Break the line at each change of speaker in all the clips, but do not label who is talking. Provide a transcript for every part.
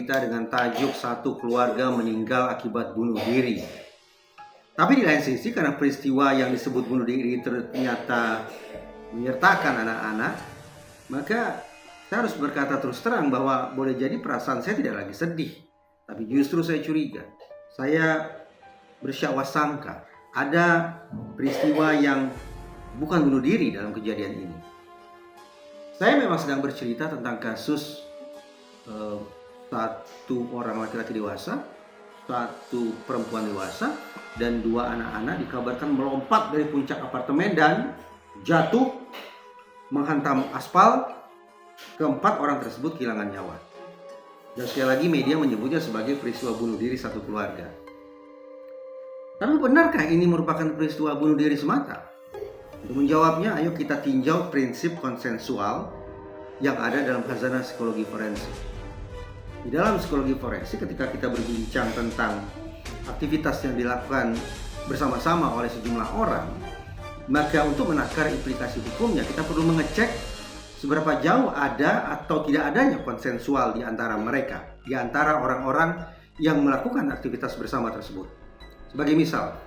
bercerita dengan tajuk satu keluarga meninggal akibat bunuh diri. Tapi di lain sisi, karena peristiwa yang disebut bunuh diri ternyata menyertakan anak-anak, maka saya harus berkata terus terang bahwa boleh jadi perasaan saya tidak lagi sedih, tapi justru saya curiga. Saya bersyak sangka ada peristiwa yang bukan bunuh diri dalam kejadian ini. Saya memang sedang bercerita tentang kasus satu orang laki-laki dewasa, satu perempuan dewasa, dan dua anak-anak dikabarkan melompat dari puncak apartemen dan jatuh menghantam aspal. Keempat orang tersebut kehilangan nyawa. Dan sekali lagi media menyebutnya sebagai peristiwa bunuh diri satu keluarga. Tapi benarkah ini merupakan peristiwa bunuh diri semata? Untuk menjawabnya, ayo kita tinjau prinsip konsensual yang ada dalam khazanah psikologi forensik. Di dalam psikologi forensik, ketika kita berbincang tentang aktivitas yang dilakukan bersama-sama oleh sejumlah orang, maka untuk menakar implikasi hukumnya, kita perlu mengecek seberapa jauh ada atau tidak adanya konsensual di antara mereka, di antara orang-orang yang melakukan aktivitas bersama tersebut. Sebagai misal,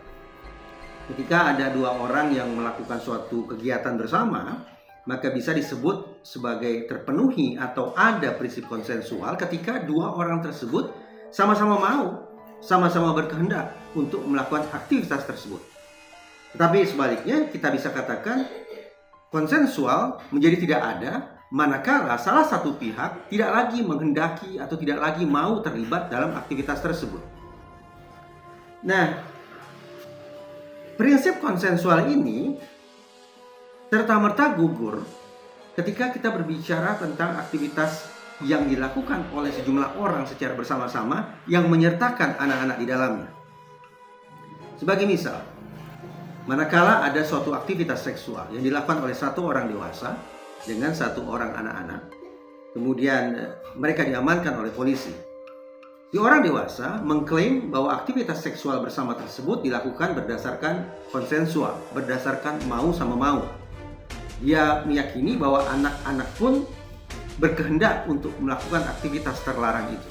ketika ada dua orang yang melakukan suatu kegiatan bersama, maka bisa disebut sebagai terpenuhi atau ada prinsip konsensual ketika dua orang tersebut sama-sama mau, sama-sama berkehendak untuk melakukan aktivitas tersebut. Tetapi sebaliknya, kita bisa katakan konsensual menjadi tidak ada manakala salah satu pihak tidak lagi menghendaki atau tidak lagi mau terlibat dalam aktivitas tersebut. Nah, prinsip konsensual ini serta-merta gugur ketika kita berbicara tentang aktivitas yang dilakukan oleh sejumlah orang secara bersama-sama yang menyertakan anak-anak di dalamnya. Sebagai misal, manakala ada suatu aktivitas seksual yang dilakukan oleh satu orang dewasa dengan satu orang anak-anak, kemudian mereka diamankan oleh polisi. Si orang dewasa mengklaim bahwa aktivitas seksual bersama tersebut dilakukan berdasarkan konsensual, berdasarkan mau sama mau. Dia meyakini bahwa anak-anak pun berkehendak untuk melakukan aktivitas terlarang itu.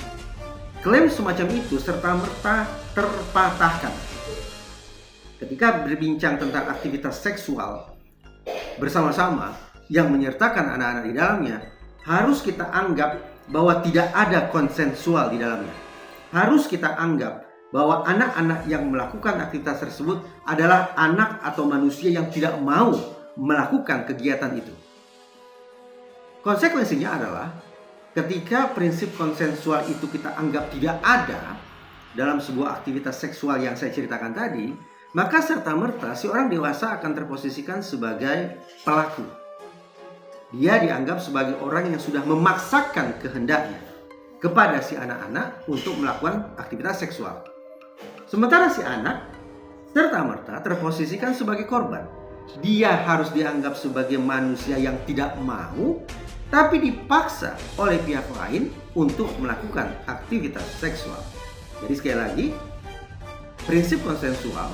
Klaim semacam itu serta-merta terpatahkan ketika berbincang tentang aktivitas seksual bersama-sama yang menyertakan anak-anak di dalamnya. Harus kita anggap bahwa tidak ada konsensual di dalamnya. Harus kita anggap bahwa anak-anak yang melakukan aktivitas tersebut adalah anak atau manusia yang tidak mau melakukan kegiatan itu. Konsekuensinya adalah ketika prinsip konsensual itu kita anggap tidak ada dalam sebuah aktivitas seksual yang saya ceritakan tadi, maka serta-merta si orang dewasa akan terposisikan sebagai pelaku. Dia dianggap sebagai orang yang sudah memaksakan kehendaknya kepada si anak-anak untuk melakukan aktivitas seksual. Sementara si anak serta-merta terposisikan sebagai korban. Dia harus dianggap sebagai manusia yang tidak mau, tapi dipaksa oleh pihak lain untuk melakukan aktivitas seksual. Jadi sekali lagi, prinsip konsensual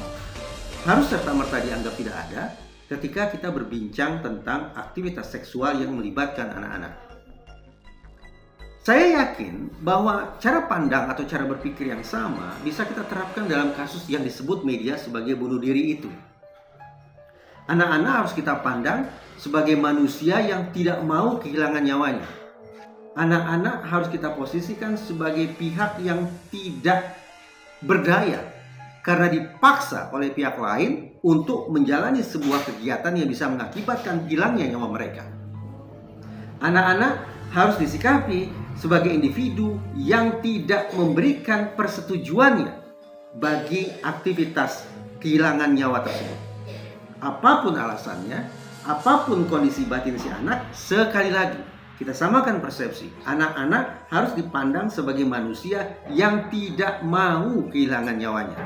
harus serta-merta dianggap tidak ada ketika kita berbincang tentang aktivitas seksual yang melibatkan anak-anak. Saya yakin bahwa cara pandang atau cara berpikir yang sama bisa kita terapkan dalam kasus yang disebut media sebagai bunuh diri itu. Anak-anak harus kita pandang sebagai manusia yang tidak mau kehilangan nyawanya. Anak-anak harus kita posisikan sebagai pihak yang tidak berdaya karena dipaksa oleh pihak lain untuk menjalani sebuah kegiatan yang bisa mengakibatkan hilangnya nyawa mereka. Anak-anak harus disikapi sebagai individu yang tidak memberikan persetujuannya bagi aktivitas kehilangan nyawa tersebut. Apapun alasannya, apapun kondisi batin si anak, sekali lagi kita samakan persepsi. Anak-anak harus dipandang sebagai manusia yang tidak mau kehilangan nyawanya.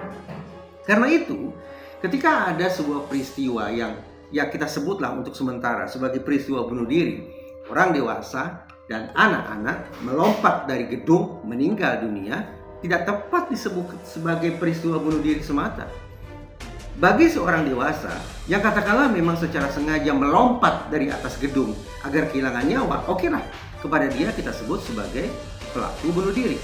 Karena itu, ketika ada sebuah peristiwa yang kita sebutlah untuk sementara sebagai peristiwa bunuh diri, orang dewasa dan anak-anak melompat dari gedung meninggal dunia, tidak tepat disebut sebagai peristiwa bunuh diri semata. Bagi seorang dewasa yang katakanlah memang secara sengaja melompat dari atas gedung agar kehilangan nyawa, okelah, kepada dia kita sebut sebagai pelaku bunuh diri.